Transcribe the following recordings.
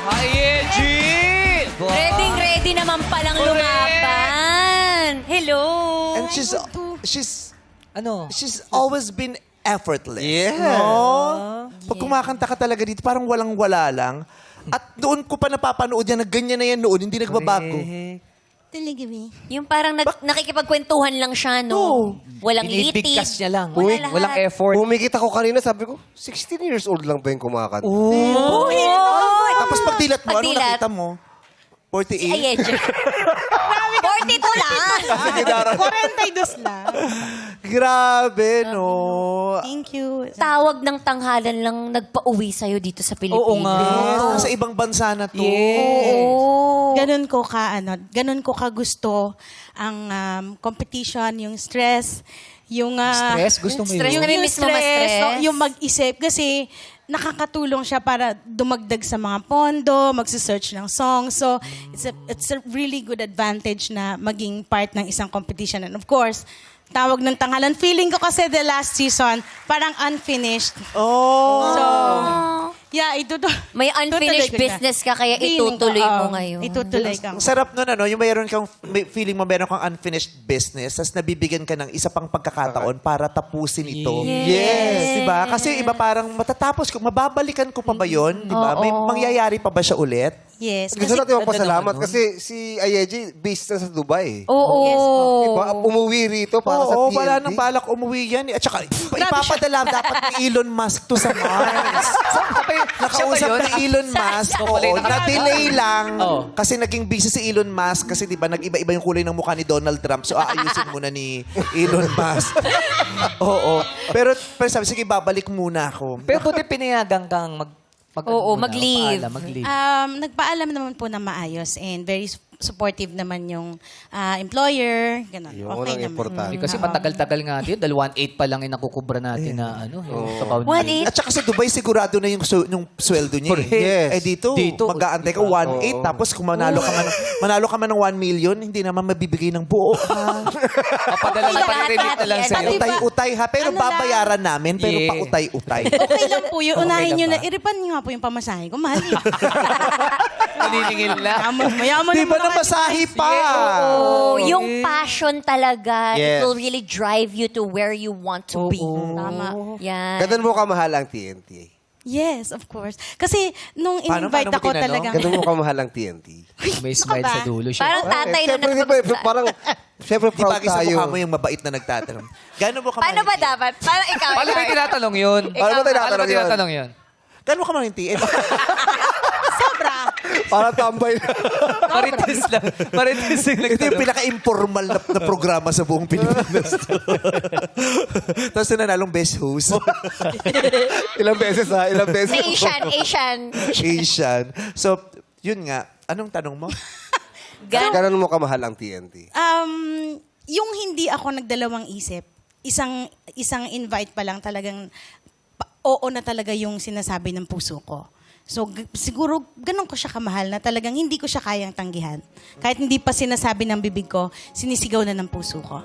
Hi, Angie! Ready naman palang lumaban. Hello. And she's Ano? always been effortless. Yeah. No? Pag kumakanta ka talaga dito, parang walang-wala lang. At doon ko pa napapanood yan na ganyan na yan noon, hindi nagbabago. Talaga ba? Yung parang nakikipagkwentuhan lang siya, no? Walang litid. Binibigkas niya lang. Wala lahat. Walang effort. Bumikit ako kanina, sabi ko, 16 years old lang ba yung kumakanta? Tapos pagdilat mo, ano Pagdilat. nakita mo? 48? Ay, 42 lang. 42 lang. Grabe, no? Thank you. Tawag ng tanghalan lang nagpa-uwi sa'yo dito sa Pilipinas. Oo nga. Sa ibang bansa na to. Oo. Ganun ko ka gusto ang competition, yung stress, yung Stress? Gusto mo yun? Stress. Namimiss mo ma-stress? no, yung mag-isip kasi nakakatulong siya para dumagdag sa mga pondo, magse-search ng song. So, it's a really good advantage na maging part ng isang competition. And of course, tawag ng tanghalan. Feeling ko kasi the last season, parang unfinished. Oh. So, yeah, May unfinished business ka, kaya itutuloy mo ngayon. Itutuloy ka. Ang sarap nun, ano, yung mayroon kang, feeling mo mayroon kang unfinished business, tapos nabibigyan ka ng isa pang pagkakataon para tapusin ito. Yes. Diba? Kasi iba parang matatapos ko, mababalikan ko pa ba yun? Diba? May mangyayari pa ba siya ulit? Yes. Gusto natin magpasalamat naman nun. kasi si Ayeji based na sa Dubai. Oo. Diba? Umuwi rito para sa Oo, TNT. wala nang balak umuwi yan. At saka, ipapadala dapat ni Elon Musk to sa Mars. Nakausap ni Elon Musk. Oo, na-delay lang. Oo. Kasi naging busy si Elon Musk. Kasi di ba, nag-iba-iba yung kulay ng mukha ni Donald Trump. So, aayusin muna ni Elon Musk. Oo. Pero sabi, sige, babalik muna ako. Pero buti pinayagan kang Oo, mag-leave. Mag-leave. Nagpaalam naman po na maayos and very supportive naman yung employer. Ganun. Yun Okay ang naman. importante. Kasi matagal-tagal nga din. Dahil 1.8 pa lang yung nakukubra natin na ano. Yung sa boundary. 1.8? At saka sa Dubai, sigurado na yung sweldo niya. Correct. Eh. Yes. Dito, mag-aantay ka 1.8. Tapos kung manalo ka man ng 1 million, hindi naman mabibigay ng buo. Papadala lang pa remit na lang sa'yo. Utay-utay ha. Pero Ano lang? babayaran namin, pero Yeah. pautay-utay. Okay lang po yun. Unahin nyo lang na. Iripan nyo nga po yung pamasahe ko. Mahal eh. Naniningil lang. Mayaman Di ba naman ang namasahe pa? Oo. Yung passion talaga, it Yes. will really drive you to where you want to be. Tama. Yan. Ganun mo kamahal ang TNT. Yes, of course. Kasi nung Paano in-invite mo ako tinanong? talagang... Ganun mo kamahal ang TNT. May smile sa dulo siya. Parang tatay na Siyempre, di ba, nakapagsabi. parang, siyempre Di ba proud sa tayo. mukha mo yung mabait na nagtatanong? Gano'n mo ka Paano ba dapat? Parang ikaw. Paano ba yung tinatanong yun? Paano ba tinatanong yun? Gano'n mo ka man yung TN? Sobra. Parang tambay na. Marites lang. Marites lang Ito yung nagtanong. pinaka-informal na programa sa buong Pilipinas. Tapos nanalong best host. Ilang beses ha? Ilang beses. Asian. Asian. So, yun nga. Anong tanong mo? Ganun mo kamahal ang TNT. Yung hindi ako nagdalawang isip, isang invite pa lang talagang oo na talaga yung sinasabi ng puso ko. So, siguro, ganun ko siya kamahal na talagang hindi ko siya kayang tanggihan. Kahit hindi pa sinasabi ng bibig ko, sinisigaw na ng puso ko.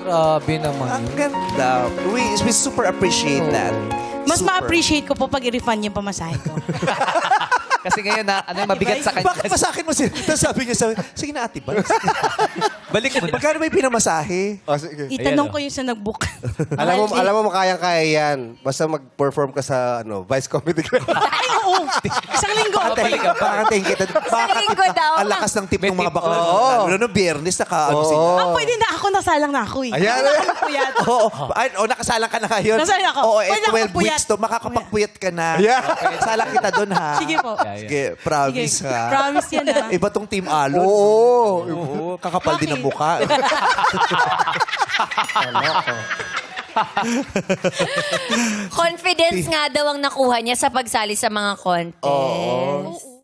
Grabe naman Ang yun. ganda. We super appreciate that. Mas Super. ma-appreciate ko po pag i-refund yung pamasahe ko. Kasi ngayon na, ano yung mabigat sa kanya. Bakit masakin mo siya? Tapos sabi niya sa sige na ate, Balik mo na. magkano ba yung pinamasahe? Oh, sige. Itanong Ayan, ko yung sa nag-book. Alam mo makayang-kaya yan. Basta mag-perform ka sa Vice Comedy Club. Ay, oo. Isang linggo. Pangatain kita. linggo daw. Ang lakas ng tip ng mga bakla. Oo. Lalo na biyernes, naka-ano Oo. sila. Pwede na ako, nasalang na ako eh. Ayan. Pwede na ako magpuyat. Oo, nakasalang ka na ngayon. Nasalang ako. Oo, Pwede ako 12 magpuyat. weeks to, makakapagpuyat ka na. Yeah. Okay, salang kita doon ha. Sige po. Sige, promise Sige. ha. Promise yan ha. Iba tong Team Alon. Oo. Oo, kakapal din ang mukha. Confidence nga daw ang nakuha niya sa pagsali sa mga contest.